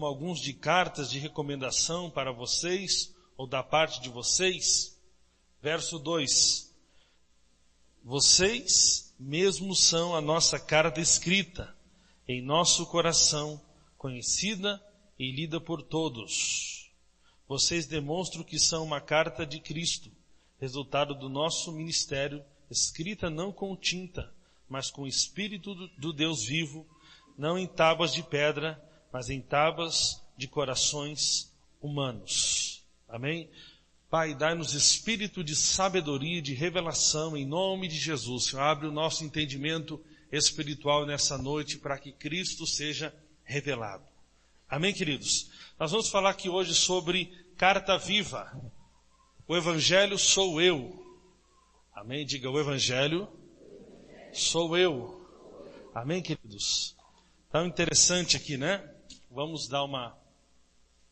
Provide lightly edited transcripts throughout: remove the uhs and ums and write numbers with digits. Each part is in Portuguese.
como alguns de cartas de recomendação para vocês, ou da parte de vocês. Verso 2. Vocês mesmos são a nossa carta escrita, em nosso coração, conhecida e lida por todos. Vocês demonstram que são uma carta de Cristo, resultado do nosso ministério, escrita não com tinta, mas com o Espírito do Deus vivo, não em tábuas de pedra, mas em tábuas de corações humanos. Amém? Pai, dai-nos espírito de sabedoria e de revelação em nome de Jesus. Senhor, abre o nosso entendimento espiritual nessa noite para que Cristo seja revelado. Amém, queridos? Nós vamos falar aqui hoje sobre carta viva. O Evangelho sou eu. Amém? Diga, o Evangelho sou eu. Amém, queridos? Tão interessante aqui, né? Vamos dar uma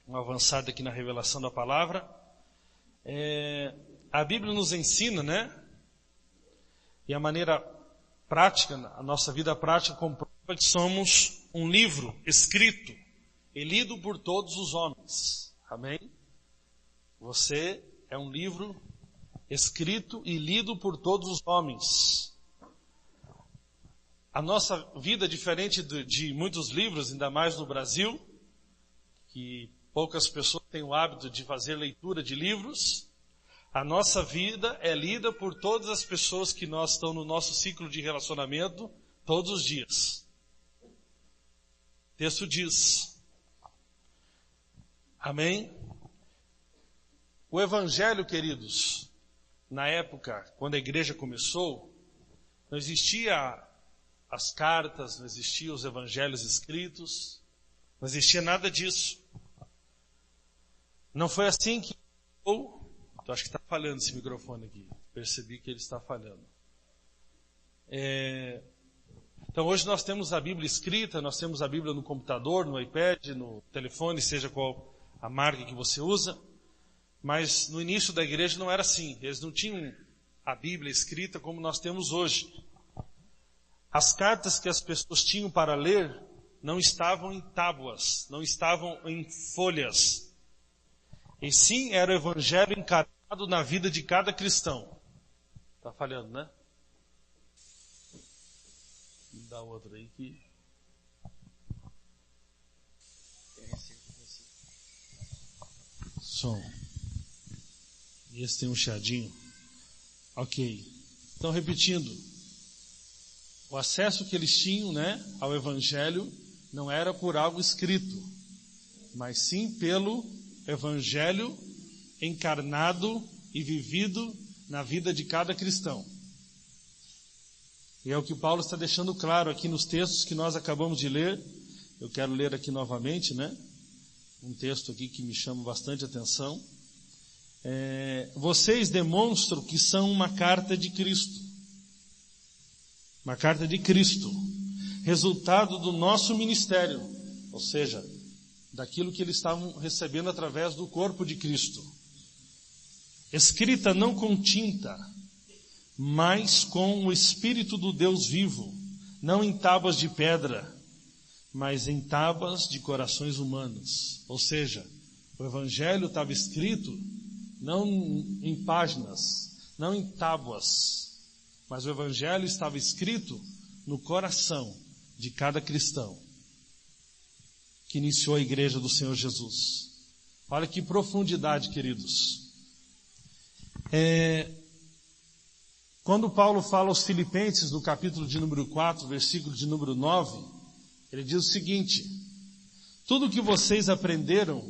avançada aqui na revelação da palavra. A Bíblia nos ensina, né? E a maneira prática, a nossa vida prática comprova que somos um livro escrito e lido por todos os homens. Amém? Você é um livro escrito e lido por todos os homens. A nossa vida é diferente de muitos livros, ainda mais no Brasil, que poucas pessoas têm o hábito de fazer leitura de livros. A nossa vida é lida por todas as pessoas que nós estamos no nosso ciclo de relacionamento todos os dias. O texto diz. Amém? O Evangelho, queridos, na época, quando a igreja começou, não existia as cartas, não existiam os evangelhos escritos, não existia nada disso. Não foi assim que... acho que está falhando esse microfone aqui. Percebi que ele está falhando. Então hoje nós temos a Bíblia escrita, nós temos a Bíblia no computador, no iPad, no telefone, seja qual a marca que você usa. Mas no início da igreja não era assim. Eles não tinham a Bíblia escrita como nós temos hoje. As cartas que as pessoas tinham para ler não estavam em tábuas, não estavam em folhas. E sim, era o Evangelho encarnado na vida de cada cristão. Está falhando, né? Dá outro aí que... Som. E esse tem um chiadinho. Ok. Então, repetindo. O acesso que eles tinham, né, ao Evangelho não era por algo escrito, mas sim pelo Evangelho encarnado e vivido na vida de cada cristão. E é o que Paulo está deixando claro aqui nos textos que nós acabamos de ler. Eu quero ler aqui novamente, né? Um texto aqui que me chama bastante atenção. Vocês demonstram que são uma carta de Cristo. Uma carta de Cristo. Resultado do nosso ministério. Ou seja, daquilo que eles estavam recebendo através do corpo de Cristo. Escrita não com tinta, mas com o Espírito do Deus vivo. Não em tábuas de pedra, mas em tábuas de corações humanos. Ou seja, o Evangelho estava escrito não em páginas, não em tábuas, mas o Evangelho estava escrito no coração de cada cristão que iniciou a igreja do Senhor Jesus. Olha que profundidade, queridos. Quando Paulo fala aos Filipenses, no capítulo de número 4, versículo de número 9, ele diz o seguinte: tudo que vocês aprenderam,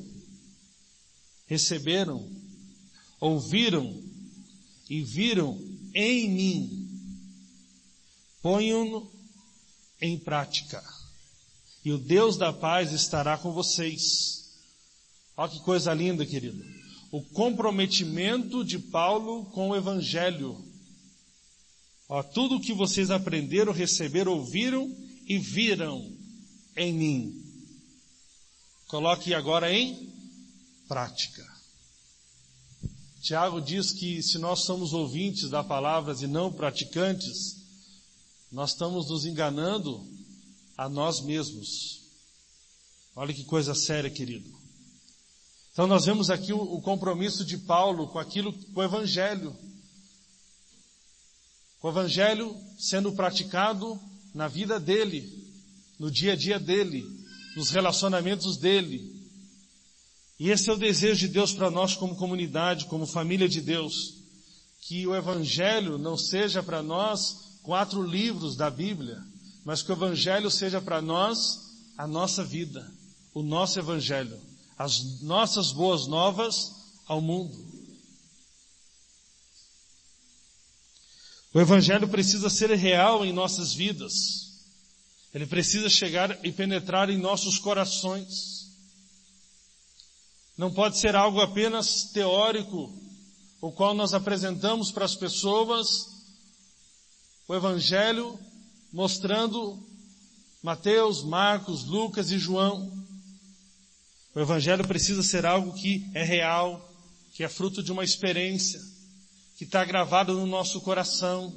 receberam, ouviram e viram em mim, ponham-no em prática, e o Deus da paz estará com vocês. Olha que coisa linda, querido. O comprometimento de Paulo com o Evangelho. Tudo o que vocês aprenderam, receberam, ouviram e viram em mim, coloque agora em prática. Tiago diz que se nós somos ouvintes da palavra e não praticantes, nós estamos nos enganando a nós mesmos. Olha que coisa séria, querido. Então nós vemos aqui o compromisso de Paulo com o Evangelho. O Evangelho sendo praticado na vida dele, no dia a dia dele, nos relacionamentos dele. E esse é o desejo de Deus para nós como comunidade, como família de Deus. Que o Evangelho não seja para nós 4 livros da Bíblia, mas que o Evangelho seja para nós a nossa vida, o nosso Evangelho, as nossas boas novas ao mundo. O Evangelho precisa ser real em nossas vidas. Ele precisa chegar e penetrar em nossos corações. Não pode ser algo apenas teórico, o qual nós apresentamos para as pessoas o Evangelho mostrando Mateus, Marcos, Lucas e João. O Evangelho precisa ser algo que é real, que é fruto de uma experiência, que está gravado no nosso coração,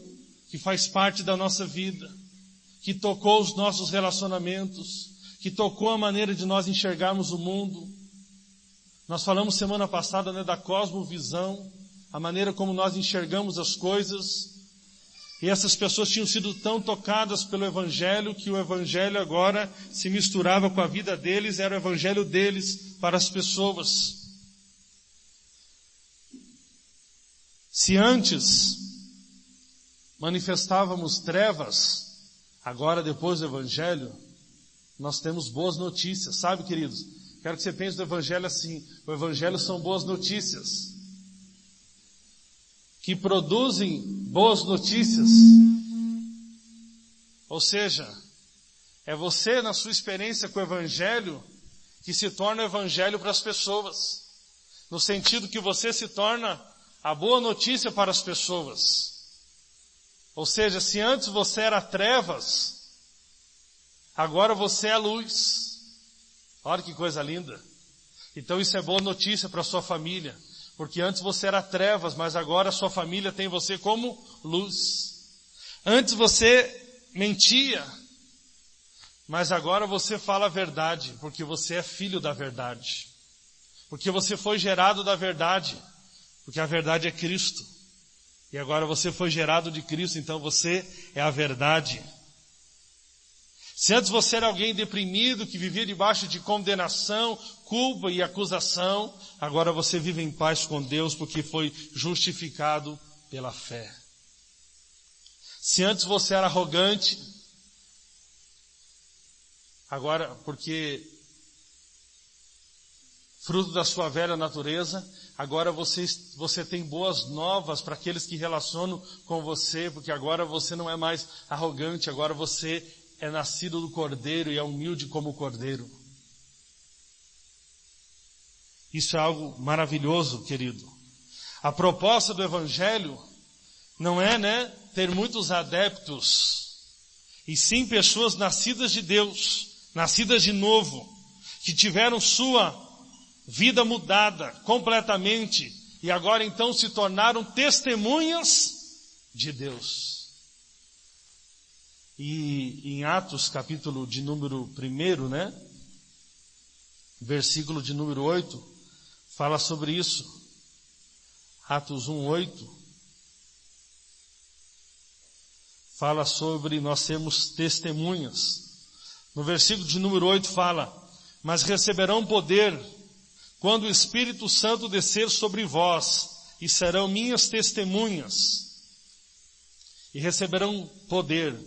que faz parte da nossa vida, que tocou os nossos relacionamentos, que tocou a maneira de nós enxergarmos o mundo. Nós falamos semana passada, da cosmovisão, a maneira como nós enxergamos as coisas. E essas pessoas tinham sido tão tocadas pelo Evangelho que o Evangelho agora se misturava com a vida deles, era o Evangelho deles para as pessoas. Se antes manifestávamos trevas, agora depois do Evangelho, nós temos boas notícias. Sabe, queridos? Quero que você pense do Evangelho assim. O Evangelho são boas notícias, que produzem boas notícias. Ou seja, é você na sua experiência com o Evangelho que se torna o Evangelho para as pessoas. No sentido que você se torna a boa notícia para as pessoas. Ou seja, se antes você era trevas, agora você é luz. Olha que coisa linda. Então isso é boa notícia para a sua família. Porque antes você era trevas, mas agora a sua família tem você como luz. Antes você mentia, mas agora você fala a verdade, porque você é filho da verdade. Porque você foi gerado da verdade, porque a verdade é Cristo. E agora você foi gerado de Cristo, então você é a verdade. Se antes você era alguém deprimido, que vivia debaixo de condenação, culpa e acusação, agora você vive em paz com Deus porque foi justificado pela fé. Se antes você era arrogante, agora, porque fruto da sua velha natureza, agora você tem boas novas para aqueles que relacionam com você, porque agora você não é mais arrogante, agora você é nascido do Cordeiro e é humilde como o Cordeiro. Isso é algo maravilhoso, querido. A proposta do Evangelho não é, ter muitos adeptos, e sim pessoas nascidas de Deus, nascidas de novo, que tiveram sua vida mudada completamente, e agora então se tornaram testemunhas de Deus. E em Atos, capítulo de número 1, versículo de número 8, fala sobre isso. Atos 1:8 fala sobre nós sermos testemunhas. No versículo de número 8 fala: mas receberão poder quando o Espírito Santo descer sobre vós, e serão minhas testemunhas. E receberão poder.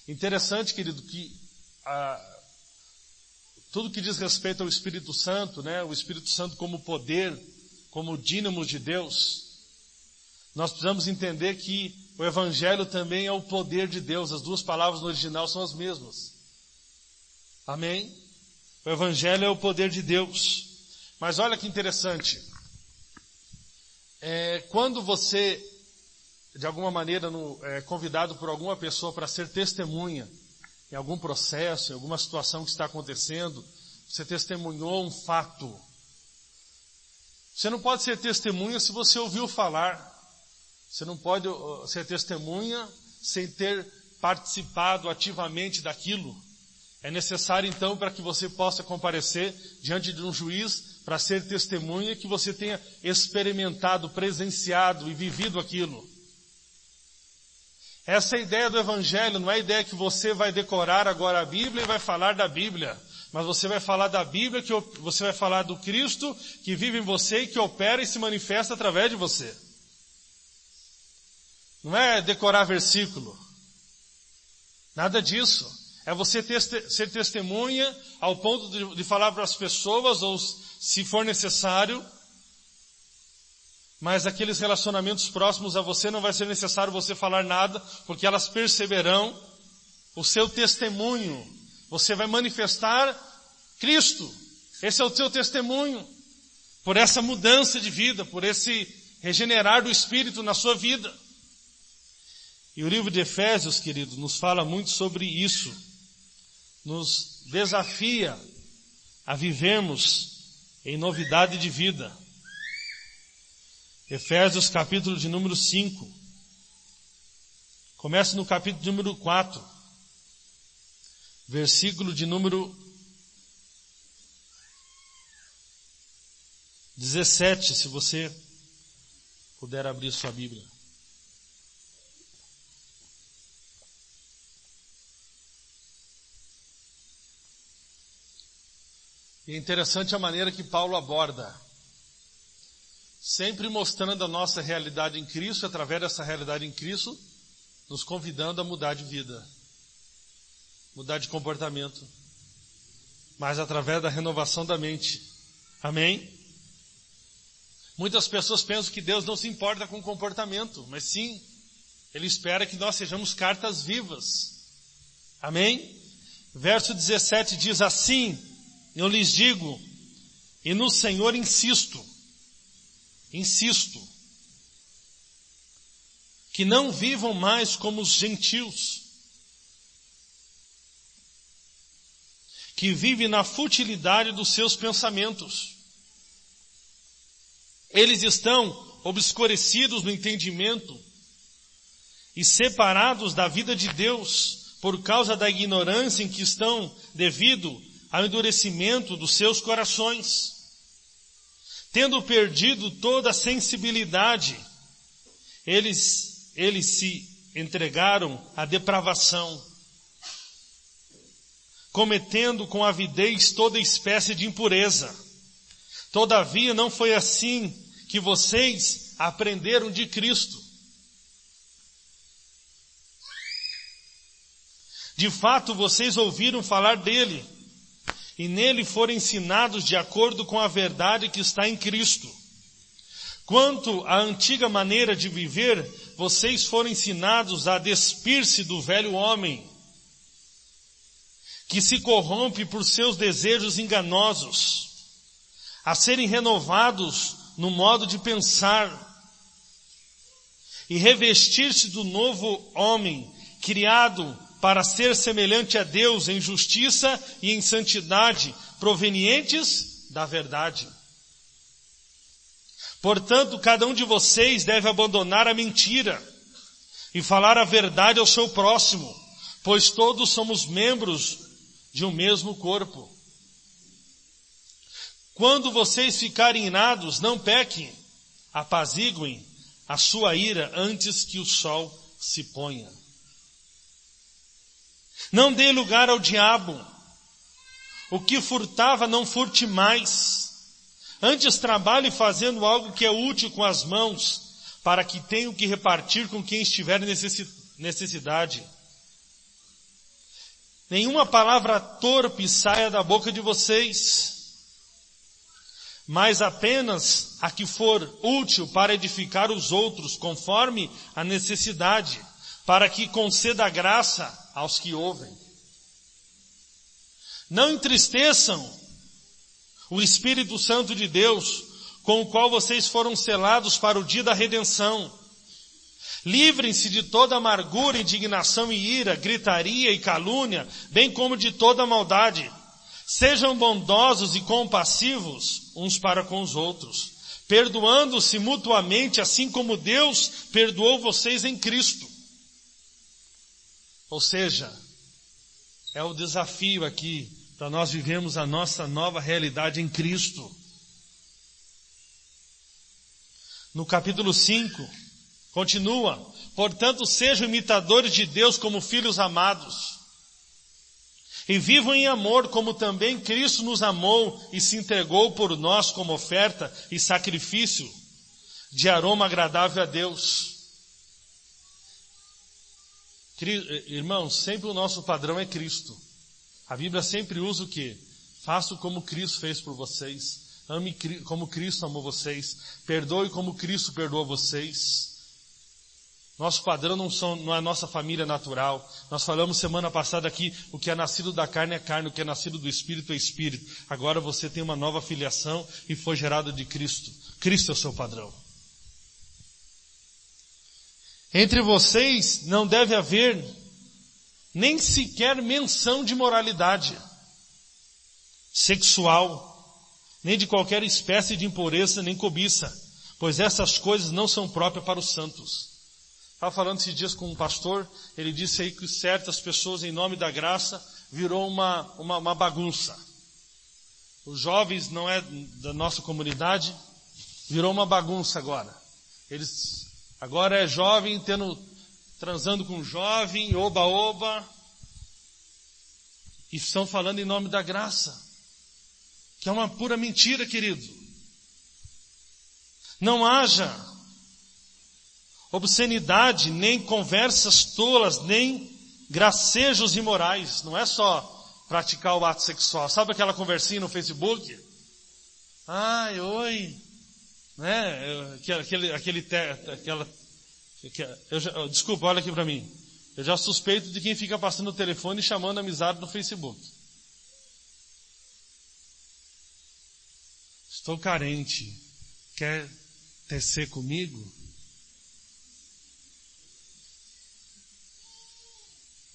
Interessante, querido, que tudo que diz respeito ao Espírito Santo, o Espírito Santo como poder, como dínamo de Deus, nós precisamos entender que o Evangelho também é o poder de Deus. As duas palavras no original são as mesmas. Amém? O Evangelho é o poder de Deus. Mas olha que interessante. Quando você, de alguma maneira, é convidado por alguma pessoa para ser testemunha em algum processo, em alguma situação que está acontecendo, você testemunhou um fato. Você não pode ser testemunha se você ouviu falar. Você não pode ser testemunha sem ter participado ativamente daquilo. É necessário então, para que você possa comparecer diante de um juiz para ser testemunha, que você tenha experimentado, presenciado e vivido aquilo. Essa é a ideia do Evangelho, não é a ideia que você vai decorar agora a Bíblia e vai falar da Bíblia. Mas você vai falar da Bíblia, você vai falar do Cristo que vive em você e que opera e se manifesta através de você. Não é decorar versículo. Nada disso. É você ser testemunha ao ponto de falar para as pessoas, ou se for necessário, mas aqueles relacionamentos próximos a você não vai ser necessário você falar nada, porque elas perceberão o seu testemunho. Você vai manifestar Cristo. Esse é o seu testemunho. Por essa mudança de vida, por esse regenerar do Espírito na sua vida. E o livro de Efésios, queridos, nos fala muito sobre isso. Nos desafia a vivermos em novidade de vida. Efésios capítulo de número 5. Começa no capítulo de número 4. Versículo de número 17, se você puder abrir sua Bíblia. E é interessante a maneira que Paulo aborda, sempre mostrando a nossa realidade em Cristo, através dessa realidade em Cristo, nos convidando a mudar de vida, mudar de comportamento, mas através da renovação da mente. Amém? Muitas pessoas pensam que Deus não se importa com o comportamento, mas sim, Ele espera que nós sejamos cartas vivas. Amém? Verso 17 diz assim: eu lhes digo, e no Senhor insisto, que não vivam mais como os gentios, que vivem na futilidade dos seus pensamentos. Eles estão obscurecidos no entendimento e separados da vida de Deus por causa da ignorância em que estão devido ao endurecimento dos seus corações. Tendo perdido toda a sensibilidade, eles se entregaram à depravação, cometendo com avidez toda espécie de impureza. Todavia não foi assim que vocês aprenderam de Cristo. De fato, vocês ouviram falar dele, e nele foram ensinados de acordo com a verdade que está em Cristo. Quanto à antiga maneira de viver, vocês foram ensinados a despir-se do velho homem, que se corrompe por seus desejos enganosos, a serem renovados no modo de pensar, e revestir-se do novo homem, criado para ser semelhante a Deus em justiça e em santidade, provenientes da verdade. Portanto, cada um de vocês deve abandonar a mentira e falar a verdade ao seu próximo, pois todos somos membros de um mesmo corpo. Quando vocês ficarem irados, não pequem, apaziguem a sua ira antes que o sol se ponha. Não dê lugar ao diabo. O que furtava, não furte mais. Antes trabalhe fazendo algo que é útil com as mãos, para que tenham que repartir com quem estiver em necessidade. Nenhuma palavra torpe saia da boca de vocês, mas apenas a que for útil para edificar os outros, conforme a necessidade, para que conceda graça aos que ouvem. Não entristeçam o Espírito Santo de Deus, com o qual vocês foram selados para o dia da redenção. Livrem-se de toda amargura, indignação e ira, gritaria e calúnia, bem como de toda maldade. Sejam bondosos e compassivos uns para com os outros, perdoando-se mutuamente, assim como Deus perdoou vocês em Cristo. Ou seja, é o desafio aqui para nós vivermos a nossa nova realidade em Cristo. No capítulo 5, continua: portanto, sejam imitadores de Deus como filhos amados, e vivam em amor, como também Cristo nos amou e se entregou por nós como oferta e sacrifício de aroma agradável a Deus. Irmãos, sempre o nosso padrão é Cristo. A Bíblia sempre usa o quê? Façam como Cristo fez por vocês. Ame como Cristo amou vocês. Perdoe como Cristo perdoou vocês. Nosso padrão não é a nossa família natural. Nós falamos semana passada aqui, o que é nascido da carne é carne, o que é nascido do Espírito é Espírito. Agora você tem uma nova filiação e foi gerado de Cristo. Cristo é o seu padrão. Entre vocês não deve haver nem sequer menção de moralidade sexual, nem de qualquer espécie de impureza, nem cobiça, pois essas coisas não são próprias para os santos. Estava falando esses dias com um pastor, ele disse aí que certas pessoas, em nome da graça, virou uma bagunça. Os jovens não é da nossa comunidade, virou uma bagunça agora. Agora é jovem transando com jovem, oba-oba, e estão falando em nome da graça, que é uma pura mentira, querido. Não haja obscenidade, nem conversas tolas, nem gracejos imorais. Não é só praticar o ato sexual. Sabe aquela conversinha no Facebook? Ai, oi, né? Desculpa, olha aqui para mim. Eu já suspeito de quem fica passando o telefone e chamando amizade no Facebook. Estou carente. Quer tecer comigo?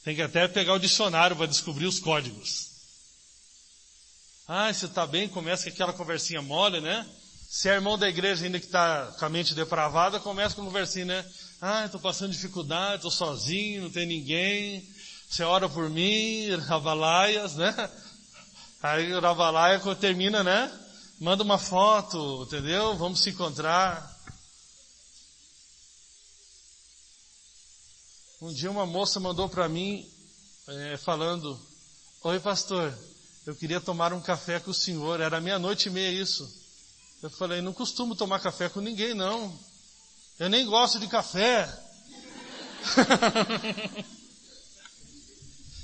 Tem que até pegar o dicionário para descobrir os códigos. Ah, você está bem? Começa com aquela conversinha mole, né? Se é irmão da igreja ainda que está com a mente depravada, começa com uma conversinha, né? Ah, estou passando dificuldade, estou sozinho, não tem ninguém. Você ora por mim, Ravalaias, né? Aí o Ravalaia termina, né? Manda uma foto, entendeu? Vamos se encontrar. Um dia uma moça mandou para mim, falando: oi pastor, eu queria tomar um café com o senhor, era 00:30 isso. Eu falei: não costumo tomar café com ninguém não, eu nem gosto de café.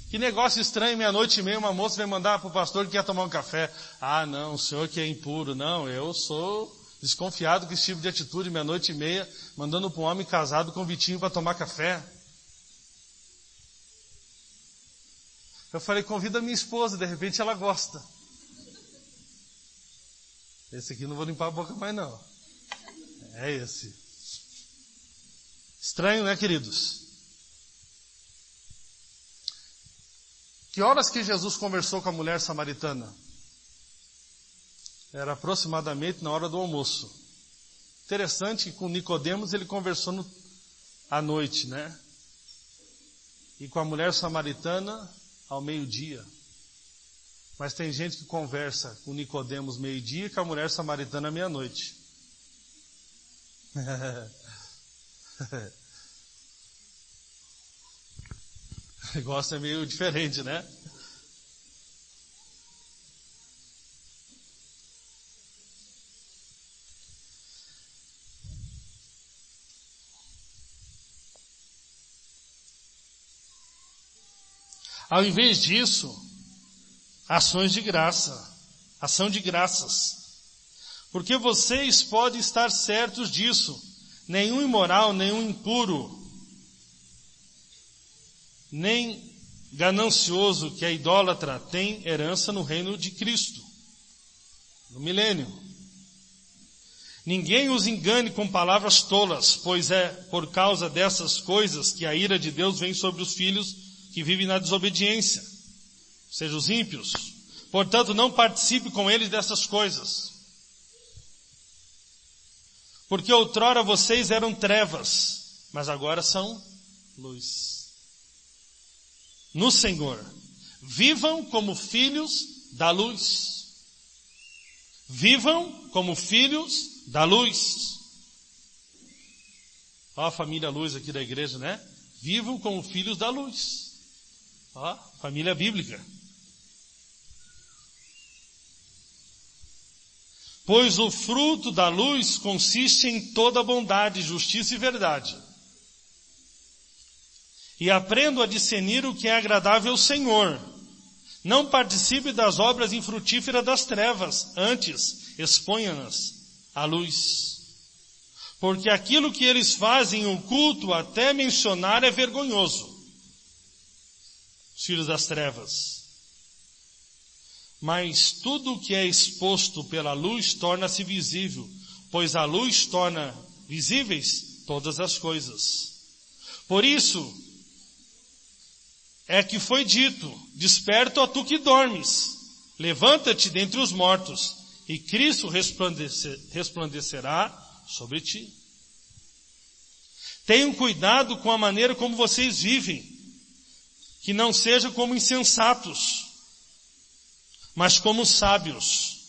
Que negócio estranho, 00:30 uma moça vai mandar para o pastor que quer tomar um café. Ah não, o senhor que é impuro. Não, eu sou desconfiado com esse tipo de atitude, 00:30, mandando para um homem casado convitinho para tomar café. Eu falei: convida a minha esposa, de repente ela gosta. Esse aqui não vou limpar a boca mais não. É esse. Estranho, né, queridos? Que horas que Jesus conversou com a mulher samaritana? Era aproximadamente na hora do almoço. Interessante que com Nicodemos ele conversou à noite, né? E com a mulher samaritana ao 12:00. Mas tem gente que conversa com Nicodemos 12:00 e com a mulher samaritana 00:00. O negócio é meio diferente, né? Ao invés disso, ações de graça, ação de graças. Porque vocês podem estar certos disso. Nenhum imoral, nenhum impuro, nem ganancioso que é idólatra tem herança no reino de Cristo, no milênio. Ninguém os engane com palavras tolas, pois é por causa dessas coisas que a ira de Deus vem sobre os filhos que vivem na desobediência, ou seja, os ímpios. Portanto, não participe com eles dessas coisas. Porque outrora vocês eram trevas, mas agora são luz no Senhor. Vivam como filhos da luz. Vivam como filhos da luz. Ó a família luz aqui da igreja, né? Vivam como filhos da luz. Ó, família bíblica. Pois o fruto da luz consiste em toda bondade, justiça e verdade. E aprendo a discernir o que é agradável ao Senhor. Não participe das obras infrutíferas das trevas, antes exponha-nas à luz. Porque aquilo que eles fazem oculto, até mencionar, é vergonhoso. Os filhos das trevas. Mas tudo o que é exposto pela luz torna-se visível, pois a luz torna visíveis todas as coisas. Por isso é que foi dito: desperta, ó tu que dormes, levanta-te dentre os mortos, e Cristo resplandecerá sobre ti. Tenham cuidado com a maneira como vocês vivem, que não seja como insensatos, mas como sábios,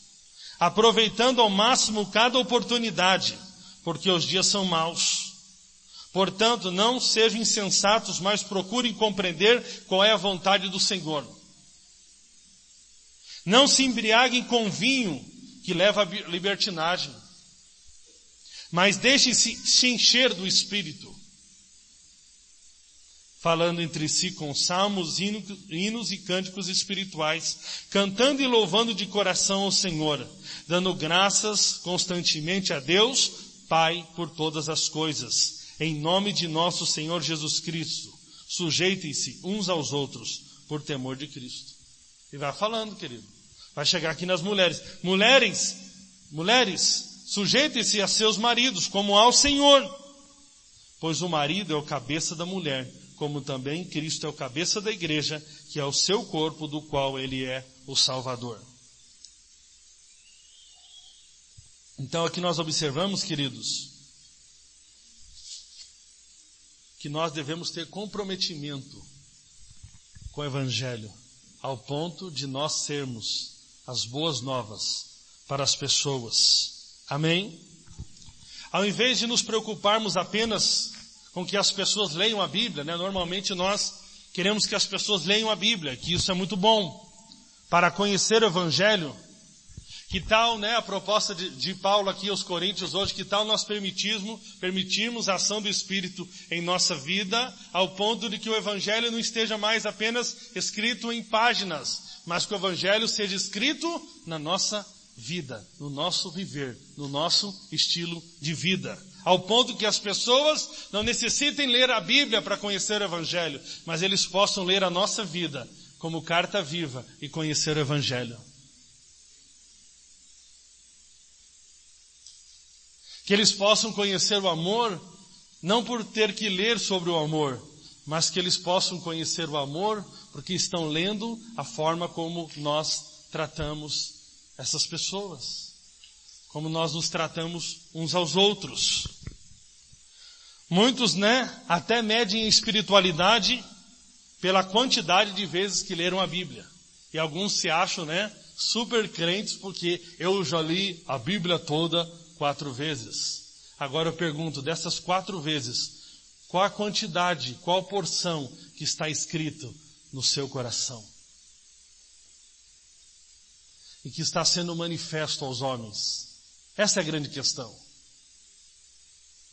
aproveitando ao máximo cada oportunidade, porque os dias são maus. Portanto, não sejam insensatos, mas procurem compreender qual é a vontade do Senhor. Não se embriaguem com vinho, que leva à libertinagem, mas deixem-se se encher do Espírito, falando entre si com salmos, hinos e cânticos espirituais, cantando e louvando de coração ao Senhor, dando graças constantemente a Deus, Pai, por todas as coisas, em nome de nosso Senhor Jesus Cristo. Sujeitem-se uns aos outros, por temor de Cristo. E vai falando, querido. Vai chegar aqui nas mulheres. Mulheres, sujeitem-se a seus maridos, como ao Senhor. Pois o marido é o cabeça da mulher, como também Cristo é o cabeça da igreja, que é o seu corpo, do qual ele é o Salvador. Então aqui nós observamos, queridos, que nós devemos ter comprometimento com o Evangelho, ao ponto de nós sermos as boas novas para as pessoas. Amém? Ao invés de nos preocuparmos apenas com que as pessoas leiam a Bíblia, né? Normalmente nós queremos que as pessoas leiam a Bíblia, que isso é muito bom para conhecer o Evangelho. Que tal, né, a proposta de Paulo aqui aos Coríntios hoje, que tal nós permitirmos a ação do Espírito em nossa vida, ao ponto de que o Evangelho não esteja mais apenas escrito em páginas, mas que o Evangelho seja escrito na nossa vida, no nosso viver, no nosso estilo de vida. Ao ponto que as pessoas não necessitem ler a Bíblia para conhecer o Evangelho, mas eles possam ler a nossa vida como carta viva e conhecer o Evangelho. Que eles possam conhecer o amor, não por ter que ler sobre o amor, mas que eles possam conhecer o amor porque estão lendo a forma como nós tratamos essas pessoas. Como nós nos tratamos uns aos outros. Muitos, né, até medem a espiritualidade pela quantidade de vezes que leram a Bíblia. E alguns se acham, né, super crentes porque eu já li a Bíblia toda 4 vezes. Agora eu pergunto, dessas 4 vezes, qual a quantidade, qual porção que está escrito no seu coração? E que está sendo manifesto aos homens? Essa é a grande questão.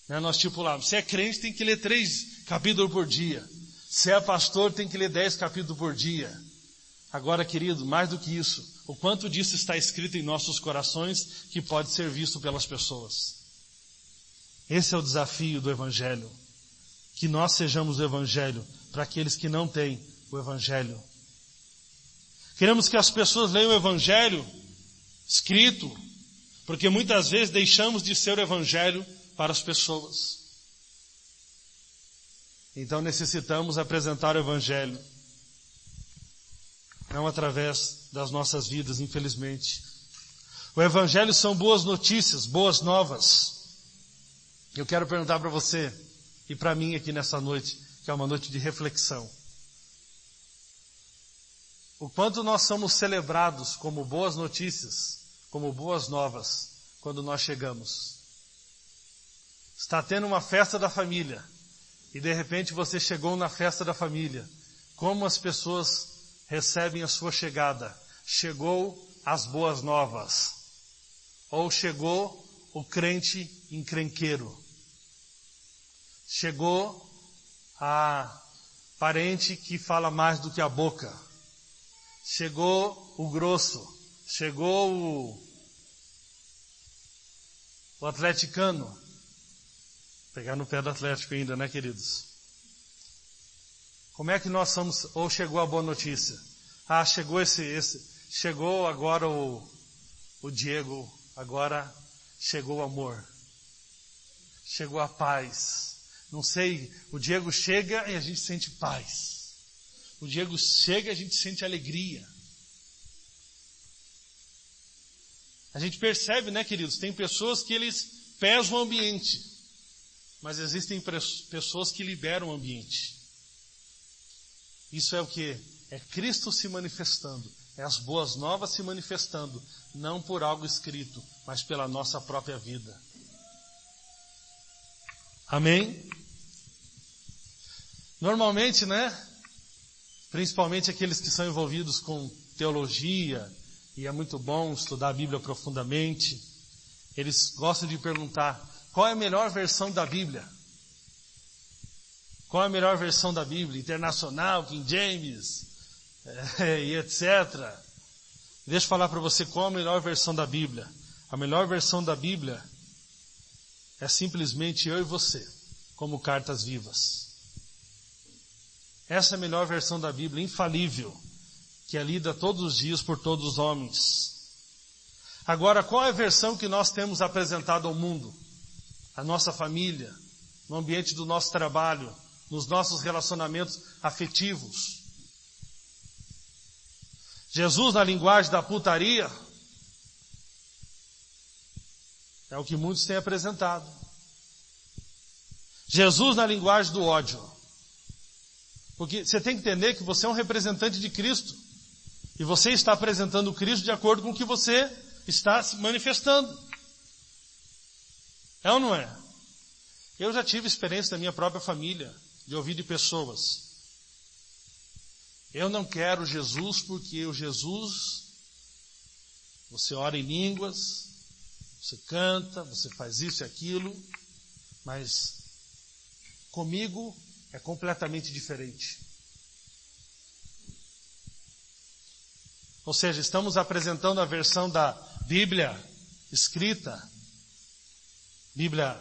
Nós estipulamos, se é crente tem que ler 3 capítulos por dia. Se é pastor tem que ler 10 capítulos por dia. Agora, querido, mais do que isso, o quanto disso está escrito em nossos corações que pode ser visto pelas pessoas. Esse é o desafio do Evangelho. Que nós sejamos o Evangelho para aqueles que não têm o Evangelho. Queremos que as pessoas leiam o Evangelho escrito, porque muitas vezes deixamos de ser o Evangelho para as pessoas. Então necessitamos apresentar o Evangelho, não através das nossas vidas, infelizmente. O Evangelho são boas notícias, boas novas. Eu quero perguntar para você e para mim aqui nessa noite, que é uma noite de reflexão. o quanto nós somos celebrados como boas notícias, como boas novas, quando nós chegamos. Está tendo uma festa da família, e de repente você chegou na festa da família. Como as pessoas recebem a sua chegada? Chegou as boas novas. Ou chegou o crente encrenqueiro. Chegou a parente que fala mais do que a boca. Chegou o grosso. Chegou o atleticano. Vou pegar no pé do Atlético ainda, né, queridos? Como é que nós somos? Ou chegou a boa notícia? Ah, chegou chegou agora o Diego, agora chegou o amor. Chegou a paz. Não sei, o Diego chega e a gente sente paz. O Diego chega e a gente sente alegria. A gente percebe, né, queridos? Tem pessoas que eles pesam o ambiente. Mas existem pessoas que liberam o ambiente. Isso é o quê? É Cristo se manifestando. É as boas novas se manifestando. Não por algo escrito, mas pela nossa própria vida. Amém? Normalmente, né? Principalmente aqueles que são envolvidos com teologia, e é muito bom estudar a Bíblia profundamente, eles gostam de perguntar: qual é a melhor versão da Bíblia? Qual é a melhor versão da Bíblia? Internacional, King James, e etc. Deixa eu falar para você qual é a melhor versão da Bíblia. A melhor versão da Bíblia é simplesmente eu e você, como cartas vivas. Essa é a melhor versão da Bíblia, infalível, que é lida todos os dias por todos os homens. Agora, qual é a versão que nós temos apresentado ao mundo? A nossa família, no ambiente do nosso trabalho, nos nossos relacionamentos afetivos. Jesus, na linguagem da putaria, é o que muitos têm apresentado. Jesus, na linguagem do ódio. Porque você tem que entender que você é um representante de Cristo. E você está apresentando Cristo de acordo com o que você está se manifestando. É ou não é? Eu já tive experiência da minha própria família, de ouvir de pessoas: eu não quero Jesus porque o Jesus, você ora em línguas, você canta, você faz isso e aquilo, mas comigo é completamente diferente. Ou seja, estamos apresentando a versão da Bíblia escrita, Bíblia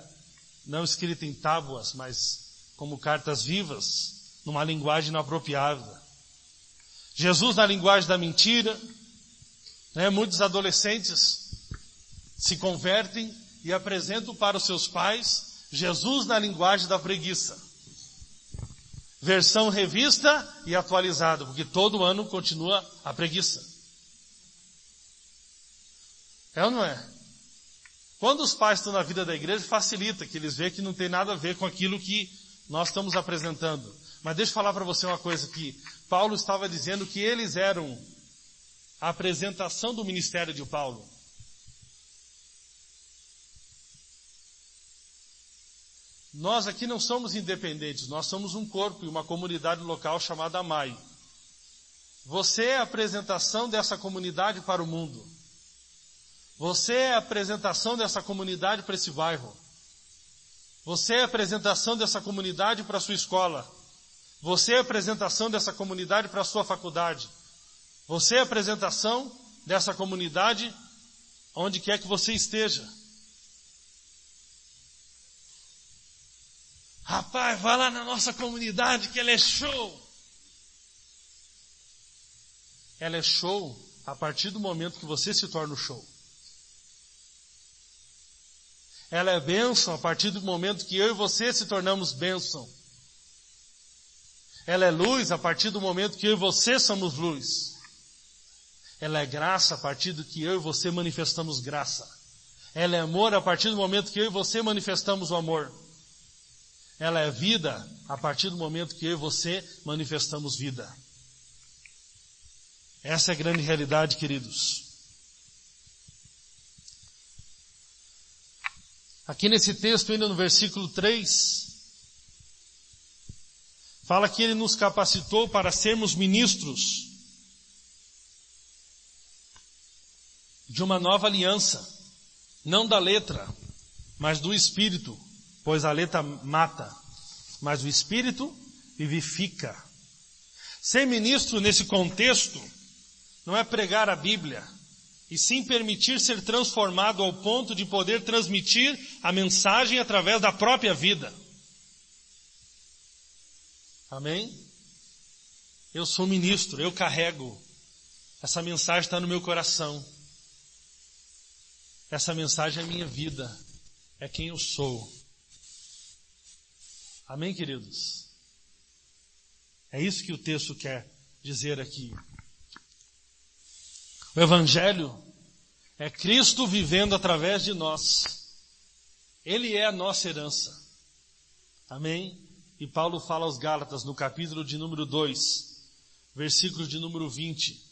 não escrita em tábuas, mas como cartas vivas, numa linguagem inapropriada. Jesus na linguagem da mentira, né? Muitos adolescentes se convertem e apresentam para os seus pais Jesus na linguagem da preguiça. Versão revista e atualizada, porque todo ano continua a preguiça. É ou não é? Quando os pais estão na vida da igreja, facilita, que eles veem que não tem nada a ver com aquilo que nós estamos apresentando. Mas deixa eu falar para você uma coisa aqui. Paulo estava dizendo que eles eram a apresentação do ministério de Paulo. Nós aqui não somos independentes, nós somos um corpo e uma comunidade local chamada AMAI. Você é a apresentação dessa comunidade para o mundo. Você é a apresentação dessa comunidade para esse bairro. Você é a apresentação dessa comunidade para a sua escola. Você é a apresentação dessa comunidade para a sua faculdade. Você é a apresentação dessa comunidade onde quer que você esteja. Rapaz, vai lá na nossa comunidade que ela é show. Ela é show a partir do momento que você se torna o show. Ela é bênção a partir do momento que eu e você se tornamos bênção. Ela é luz a partir do momento que eu e você somos luz. Ela é graça a partir do que eu e você manifestamos graça. Ela é amor a partir do momento que eu e você manifestamos o amor. Ela é vida a partir do momento que eu e você manifestamos vida. Essa é a grande realidade, queridos. Aqui nesse texto, ainda no versículo 3, fala que Ele nos capacitou para sermos ministros de uma nova aliança, não da letra, mas do Espírito, pois a letra mata, mas o Espírito vivifica. Ser ministro nesse contexto não é pregar a Bíblia, e sim permitir ser transformado ao ponto de poder transmitir a mensagem através da própria vida. Amém? Eu sou ministro, eu carrego. Essa mensagem está no meu coração. Essa mensagem é minha vida. É quem eu sou. Amém, queridos? É isso que o texto quer dizer aqui. O Evangelho é Cristo vivendo através de nós. Ele é a nossa herança. Amém? E Paulo fala aos Gálatas no capítulo de número 2, versículo de número 20.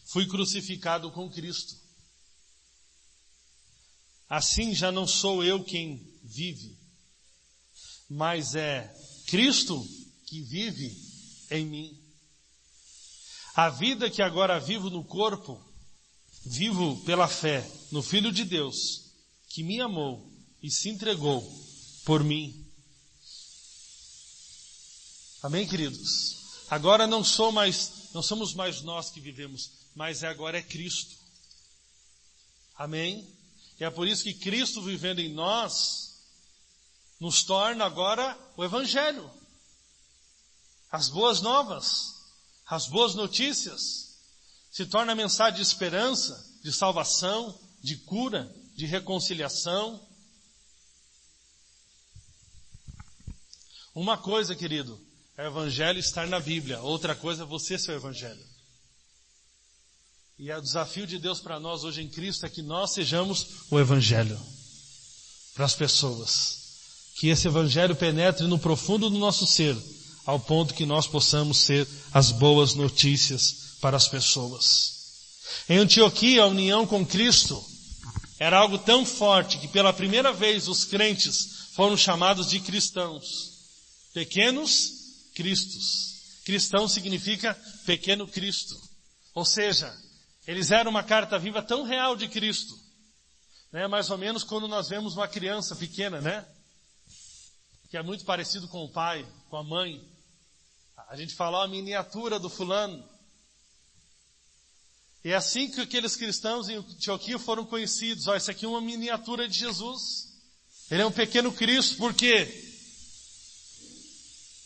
Fui crucificado com Cristo. Assim já não sou eu quem vive, mas é Cristo que vive em mim. A vida que agora vivo no corpo, vivo pela fé no Filho de Deus, que me amou e se entregou por mim. Amém, queridos? Agora não somos mais nós que vivemos, mas agora é Cristo. Amém? E é por isso que Cristo vivendo em nós, nos torna agora o Evangelho. As boas novas, as boas notícias, se torna a mensagem de esperança, de salvação, de cura, de reconciliação. Uma coisa, querido, é o Evangelho estar na Bíblia. Outra coisa é você ser o Evangelho. E o desafio de Deus para nós hoje em Cristo é que nós sejamos o Evangelho para as pessoas. Que esse Evangelho penetre no profundo do nosso ser, ao ponto que nós possamos ser as boas notícias para as pessoas. Em Antioquia, a união com Cristo era algo tão forte que pela primeira vez os crentes foram chamados de cristãos. Pequenos Cristos. Cristão significa pequeno Cristo. Ou seja, eles eram uma carta viva tão real de Cristo. Né? Mais ou menos quando nós vemos uma criança pequena, né? Que é muito parecido com o pai, com a mãe. A gente fala, a miniatura do fulano. E é assim que aqueles cristãos em Antioquia foram conhecidos. Isso aqui é uma miniatura de Jesus. Ele é um pequeno Cristo. Por quê?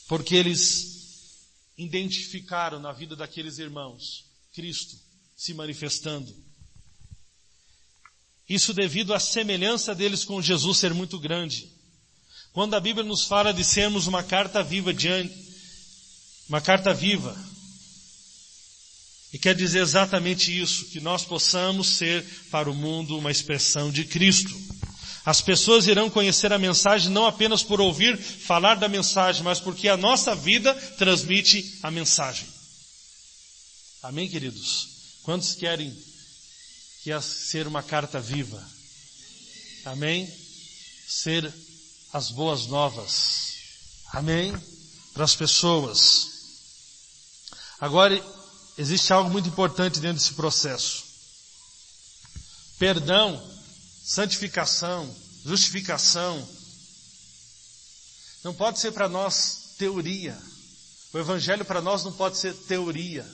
Porque eles identificaram na vida daqueles irmãos Cristo se manifestando. Isso devido à semelhança deles com Jesus ser muito grande. Quando a Bíblia nos fala de sermos uma carta viva e quer dizer exatamente isso, que nós possamos ser para o mundo uma expressão de Cristo. As pessoas irão conhecer a mensagem não apenas por ouvir falar da mensagem, mas porque a nossa vida transmite a mensagem. Amém, queridos? Quantos querem ser uma carta viva? Amém? Ser as boas novas. Amém? Para as pessoas. Agora, existe algo muito importante dentro desse processo. Perdão, santificação, justificação, não pode ser para nós teoria. O Evangelho para nós não pode ser teoria.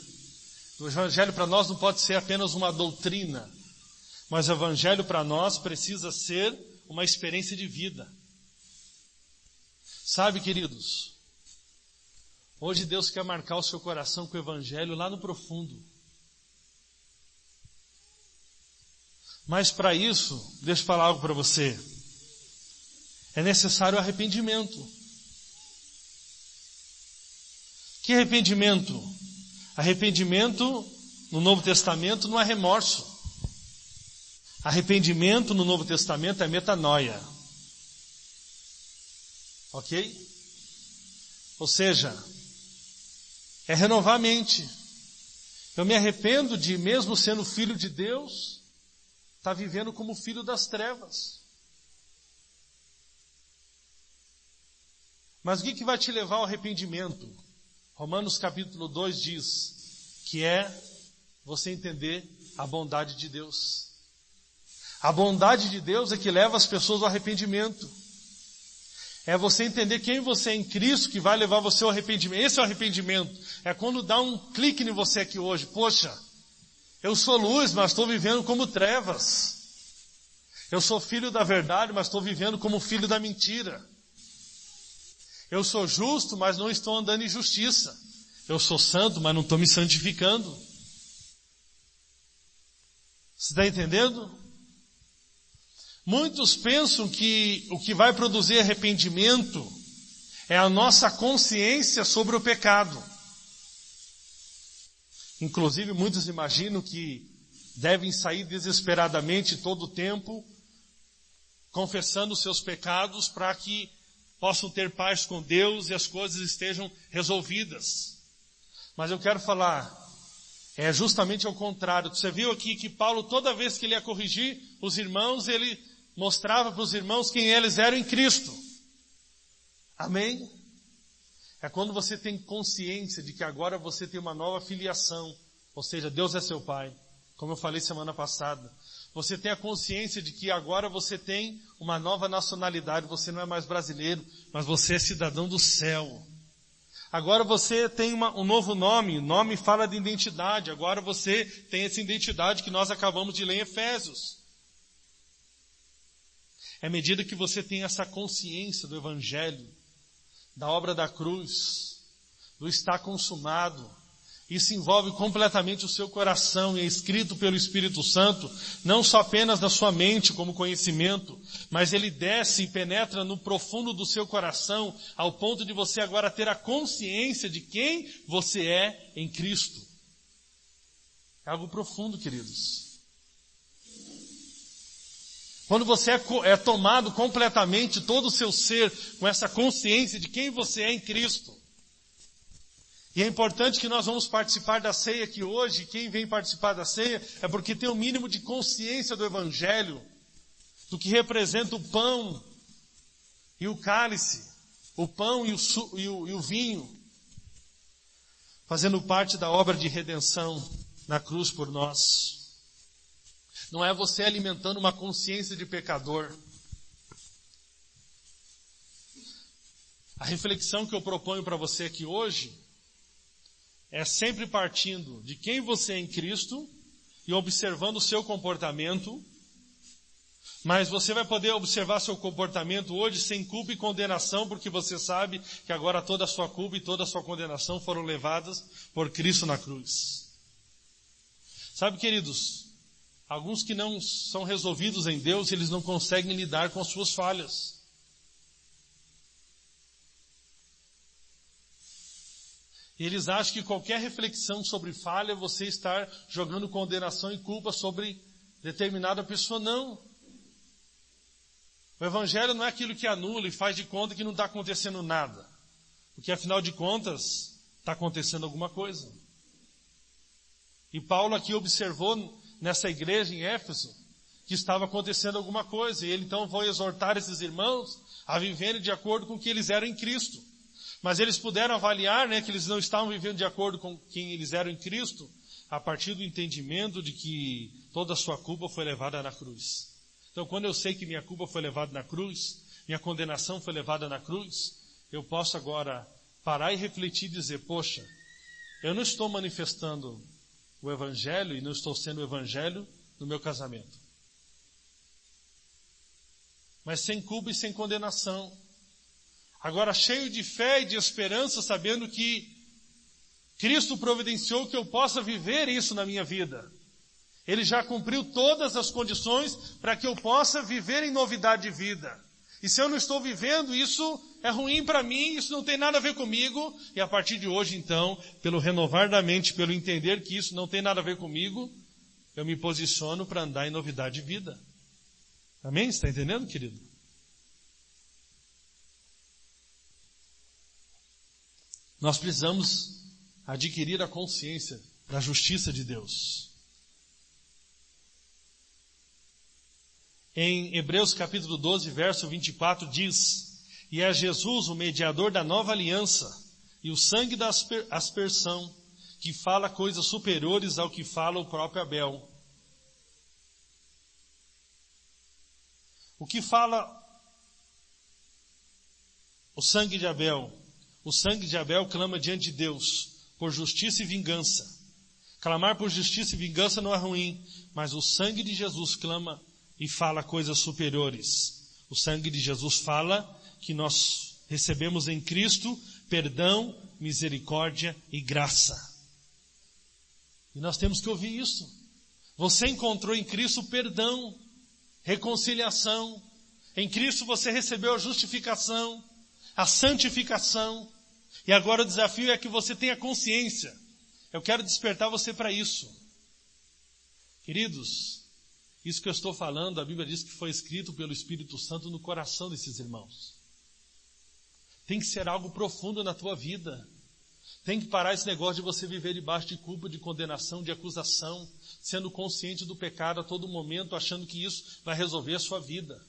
O Evangelho para nós não pode ser apenas uma doutrina. Mas o Evangelho para nós precisa ser uma experiência de vida. Sabe, queridos, hoje Deus quer marcar o seu coração com o Evangelho lá no profundo. Mas para isso, deixa eu falar algo para você. É necessário arrependimento. Que arrependimento? Arrependimento no Novo Testamento não é remorso. Arrependimento no Novo Testamento é metanoia. Ok? Ou seja, é renovar a mente. Eu me arrependo de, mesmo sendo filho de Deus, estar vivendo como filho das trevas. Mas o que vai te levar ao arrependimento? Romanos capítulo 2 diz que é você entender a bondade de Deus. A bondade de Deus é que leva as pessoas ao arrependimento. É você entender quem você é em Cristo que vai levar você ao arrependimento. Esse é o arrependimento. É quando dá um clique em você aqui hoje. Poxa, eu sou luz, mas estou vivendo como trevas. Eu sou filho da verdade, mas estou vivendo como filho da mentira. Eu sou justo, mas não estou andando em justiça. Eu sou santo, mas não estou me santificando. Você está entendendo? Muitos pensam que o que vai produzir arrependimento é a nossa consciência sobre o pecado. Inclusive, muitos imaginam que devem sair desesperadamente todo o tempo, confessando os seus pecados para que possam ter paz com Deus e as coisas estejam resolvidas. Mas eu quero falar, é justamente ao contrário. Você viu aqui que Paulo, toda vez que ele ia corrigir os irmãos, ele mostrava para os irmãos quem eles eram em Cristo. Amém? É quando você tem consciência de que agora você tem uma nova filiação, ou seja, Deus é seu Pai, como eu falei semana passada. Você tem a consciência de que agora você tem uma nova nacionalidade, você não é mais brasileiro, mas você é cidadão do céu. Agora você tem um novo nome, nome fala de identidade, agora você tem essa identidade que nós acabamos de ler em Efésios. É à medida que você tem essa consciência do Evangelho, da obra da cruz, do está consumado, isso envolve completamente o seu coração e é escrito pelo Espírito Santo, não só apenas na sua mente como conhecimento, mas ele desce e penetra no profundo do seu coração, ao ponto de você agora ter a consciência de quem você é em Cristo. É algo profundo, queridos. Quando você é tomado completamente, todo o seu ser, com essa consciência de quem você é em Cristo. E é importante que nós vamos participar da ceia aqui hoje. Quem vem participar da ceia é porque tem o mínimo de consciência do Evangelho, do que representa o pão e o cálice, o pão e o vinho, fazendo parte da obra de redenção na cruz por nós. Não é você alimentando uma consciência de pecador. A reflexão que eu proponho para você aqui hoje é sempre partindo de quem você é em Cristo e observando o seu comportamento, mas você vai poder observar seu comportamento hoje sem culpa e condenação, porque você sabe que agora toda a sua culpa e toda a sua condenação foram levadas por Cristo na cruz. Sabe, queridos, alguns que não são resolvidos em Deus, eles não conseguem lidar com as suas falhas. E eles acham que qualquer reflexão sobre falha, você estar jogando condenação e culpa sobre determinada pessoa. Não. O Evangelho não é aquilo que anula e faz de conta que não está acontecendo nada. Porque afinal de contas, está acontecendo alguma coisa. E Paulo aqui observou nessa igreja em Éfeso que estava acontecendo alguma coisa. E ele então foi exortar esses irmãos a viverem de acordo com o que eles eram em Cristo. Mas eles puderam avaliar, que eles não estavam vivendo de acordo com quem eles eram em Cristo, a partir do entendimento de que toda a sua culpa foi levada na cruz. Então, quando eu sei que minha culpa foi levada na cruz, minha condenação foi levada na cruz, eu posso agora parar e refletir e dizer, poxa, eu não estou manifestando o Evangelho e não estou sendo o Evangelho no meu casamento. Mas sem culpa e sem condenação. Agora cheio de fé e de esperança, sabendo que Cristo providenciou que eu possa viver isso na minha vida. Ele já cumpriu todas as condições para que eu possa viver em novidade de vida. E se eu não estou vivendo, isso é ruim para mim, isso não tem nada a ver comigo. E a partir de hoje, então, pelo renovar da mente, pelo entender que isso não tem nada a ver comigo, eu me posiciono para andar em novidade de vida. Amém? Você está entendendo, querido? Nós precisamos adquirir a consciência da justiça de Deus. Em Hebreus capítulo 12, verso 24 diz: e é Jesus o mediador da nova aliança e o sangue da aspersão, que fala coisas superiores ao que fala o próprio Abel. O que fala o sangue de Abel? O sangue de Abel clama diante de Deus por justiça e vingança. Clamar por justiça e vingança não é ruim, mas o sangue de Jesus clama e fala coisas superiores. O sangue de Jesus fala que nós recebemos em Cristo perdão, misericórdia e graça. E nós temos que ouvir isso. Você encontrou em Cristo perdão, reconciliação. Em Cristo você recebeu a justificação, a santificação. E agora o desafio é que você tenha consciência. Eu quero despertar você para isso. Queridos, isso que eu estou falando, a Bíblia diz que foi escrito pelo Espírito Santo no coração desses irmãos. Tem que ser algo profundo na tua vida. Tem que parar esse negócio de você viver debaixo de culpa, de condenação, de acusação, sendo consciente do pecado a todo momento, achando que isso vai resolver a sua vida.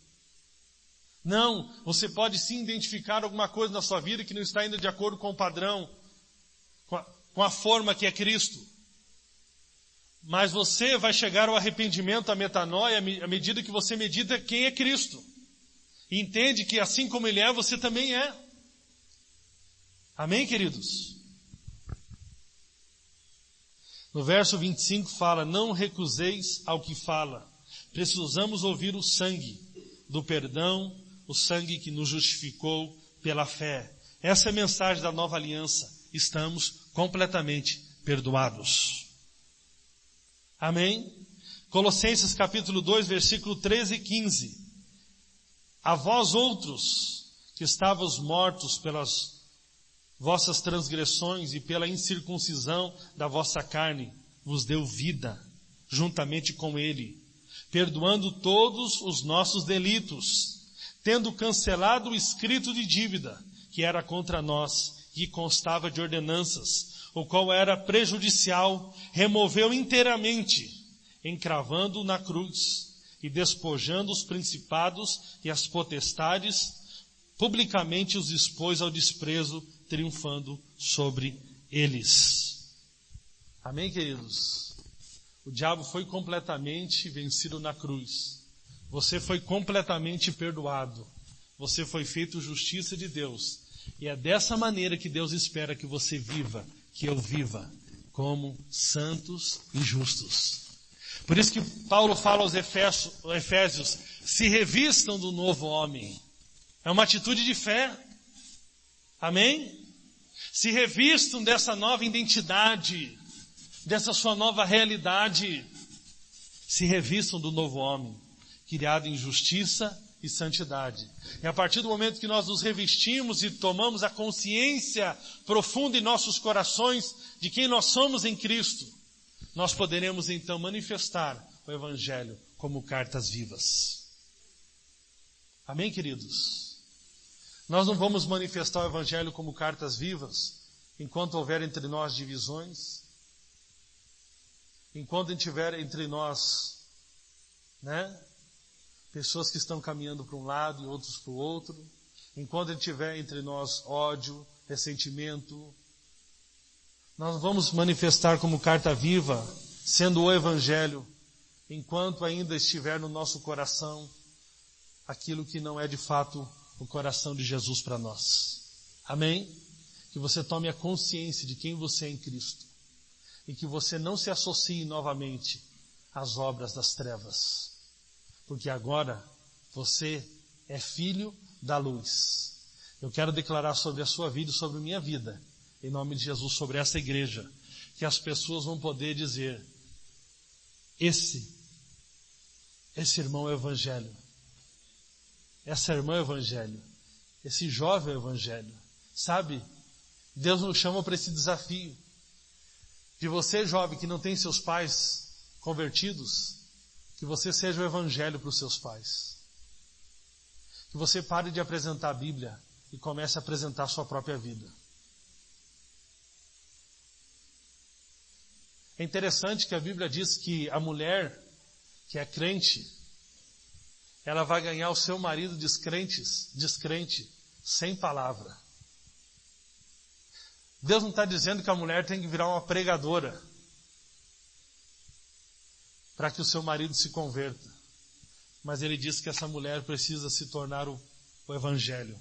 Não, você pode sim identificar alguma coisa na sua vida que não está indo de acordo com o padrão, com a forma que é Cristo. Mas você vai chegar ao arrependimento, à metanoia, à medida que você medita quem é Cristo. E entende que assim como Ele é, você também é. Amém, queridos? No verso 25 fala: não recuseis ao que fala. Precisamos ouvir o sangue do perdão, o sangue que nos justificou pela fé. Essa é a mensagem da nova aliança. Estamos completamente perdoados. Amém? Colossenses capítulo 2, versículo 13 e 15. A vós outros, que estavas mortos pelas vossas transgressões e pela incircuncisão da vossa carne, vos deu vida, juntamente com Ele, perdoando todos os nossos delitos, tendo cancelado o escrito de dívida, que era contra nós, e constava de ordenanças, o qual era prejudicial, removeu inteiramente, encravando-o na cruz, e despojando os principados e as potestades, publicamente os expôs ao desprezo, triunfando sobre eles. Amém, queridos? O diabo foi completamente vencido na cruz. Você foi completamente perdoado. Você foi feito justiça de Deus. E é dessa maneira que Deus espera que você viva, que eu viva, como santos e justos. Por isso que Paulo fala aos Efésios, se revistam do novo homem. É uma atitude de fé. Amém? Se revistam dessa nova identidade, dessa sua nova realidade. Se revistam do novo homem, criado em justiça e santidade. E a partir do momento que nós nos revestimos e tomamos a consciência profunda em nossos corações de quem nós somos em Cristo, nós poderemos então manifestar o Evangelho como cartas vivas. Amém, queridos? Nós não vamos manifestar o Evangelho como cartas vivas enquanto houver entre nós divisões, enquanto tiver entre nós, pessoas que estão caminhando para um lado e outros para o outro, enquanto tiver entre nós ódio, ressentimento. Nós vamos manifestar como carta viva, sendo o Evangelho, enquanto ainda estiver no nosso coração aquilo que não é de fato o coração de Jesus para nós. Amém? Que você tome a consciência de quem você é em Cristo e que você não se associe novamente às obras das trevas, porque agora você é filho da luz. Eu quero declarar sobre a sua vida e sobre a minha vida, em nome de Jesus, sobre essa igreja, que as pessoas vão poder dizer: esse irmão é o Evangelho. Essa irmã é o Evangelho. Esse jovem é o Evangelho. Sabe? Deus nos chama para esse desafio. De você, jovem, que não tem seus pais convertidos, que você seja o Evangelho para os seus pais. Que você pare de apresentar a Bíblia e comece a apresentar a sua própria vida. É interessante que a Bíblia diz que a mulher que é crente, ela vai ganhar o seu marido descrente, sem palavra. Deus não está dizendo que a mulher tem que virar uma pregadora para que o seu marido se converta. Mas ele diz que essa mulher precisa se tornar o evangelho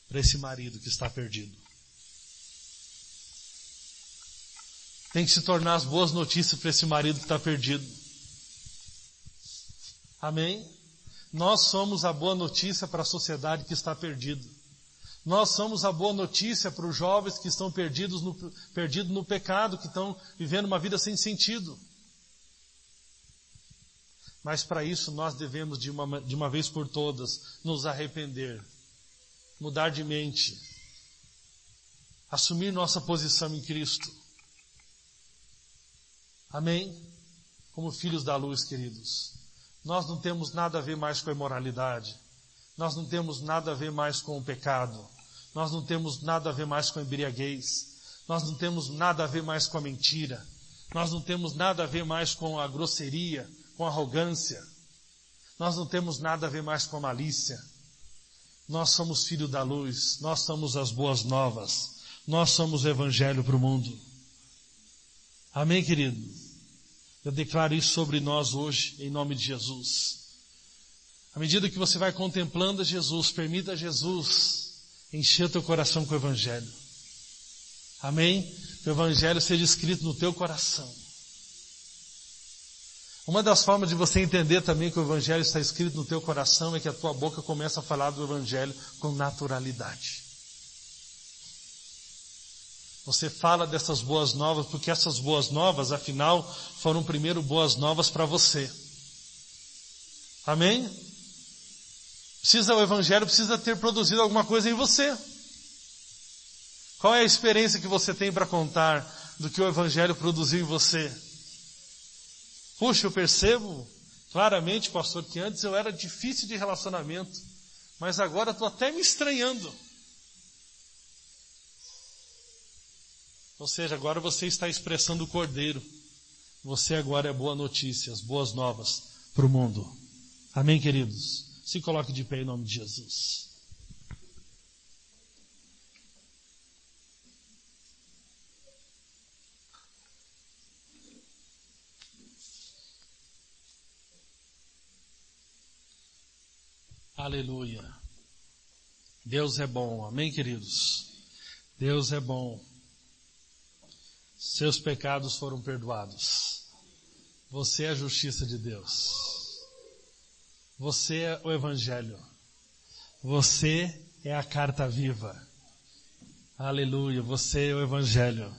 para esse marido que está perdido. Tem que se tornar as boas notícias para esse marido que está perdido. Amém? Nós somos a boa notícia para a sociedade que está perdida. Nós somos a boa notícia para os jovens que estão perdidos no pecado, que estão vivendo uma vida sem sentido. Mas para isso nós devemos de uma vez por todas nos arrepender, mudar de mente, assumir nossa posição em Cristo. Amém? Como filhos da luz, queridos. Nós não temos nada a ver mais com a imoralidade. Nós não temos nada a ver mais com o pecado. Nós não temos nada a ver mais com a embriaguez. Nós não temos nada a ver mais com a mentira. Nós não temos nada a ver mais com a grosseria, com a arrogância. Nós não temos nada a ver mais com a malícia. Nós somos filhos da luz. Nós somos as boas novas. Nós somos o evangelho para o mundo. Amém, querido? Eu declaro isso sobre nós hoje, em nome de Jesus. À medida que você vai contemplando Jesus, permita Jesus encher teu coração com o evangelho. Amém? Que o evangelho seja escrito no teu coração. Uma das formas de você entender também que o evangelho está escrito no teu coração é que a tua boca começa a falar do evangelho com naturalidade. Você fala dessas boas novas, porque essas boas novas, afinal, foram primeiro boas novas para você. Amém? O evangelho precisa ter produzido alguma coisa em você. Qual é a experiência que você tem para contar do que o evangelho produziu em você? Puxa, eu percebo claramente, pastor, que antes eu era difícil de relacionamento, mas agora estou até me estranhando. Ou seja, agora você está expressando o Cordeiro. Você agora é boa notícia, as boas novas para o mundo. Amém, queridos? Se coloque de pé em nome de Jesus. Aleluia. Deus é bom. Amém, queridos? Deus é bom. Seus pecados foram perdoados. Você é a justiça de Deus. Você é o evangelho. Você é a carta viva. Aleluia. Você é o evangelho.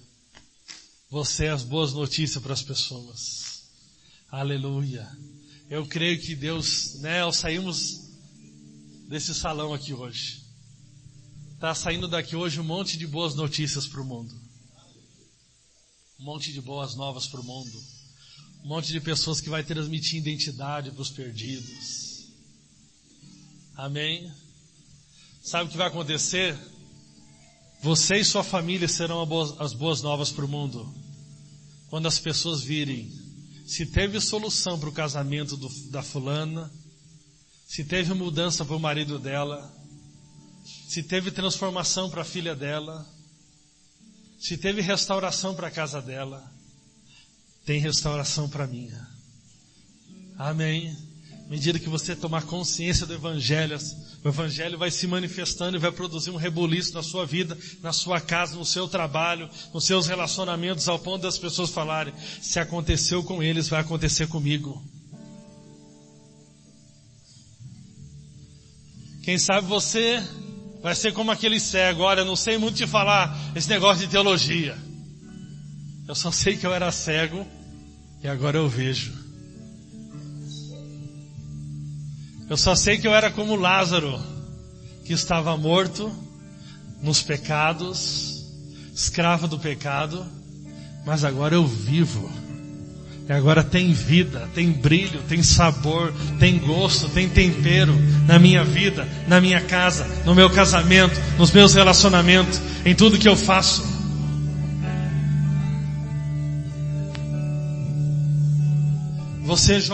Você é as boas notícias para as pessoas. Aleluia. Eu creio que Deus, ao sairmos desse salão aqui hoje, está saindo daqui hoje um monte de boas notícias para o mundo. Um monte de boas novas para o mundo. Um monte de pessoas que vai transmitir identidade para os perdidos. Amém? Sabe o que vai acontecer? Você e sua família serão as boas novas para o mundo. Quando as pessoas virem se teve solução para o casamento da fulana, se teve mudança para o marido dela, se teve transformação para a filha dela, se teve restauração para a casa dela, tem restauração para a minha. Amém? À medida que você tomar consciência do Evangelho, o Evangelho vai se manifestando e vai produzir um rebuliço na sua vida, na sua casa, no seu trabalho, nos seus relacionamentos, ao ponto das pessoas falarem: se aconteceu com eles, vai acontecer comigo. Quem sabe você vai ser como aquele cego. Olha, eu não sei muito te falar esse negócio de teologia. Eu só sei que eu era cego e agora eu vejo. Eu só sei que eu era como Lázaro, que estava morto nos pecados, escravo do pecado, mas agora eu vivo. E agora tem vida, tem brilho, tem sabor, tem gosto, tem tempero na minha vida, na minha casa, no meu casamento, nos meus relacionamentos, em tudo que eu faço. Você jovem,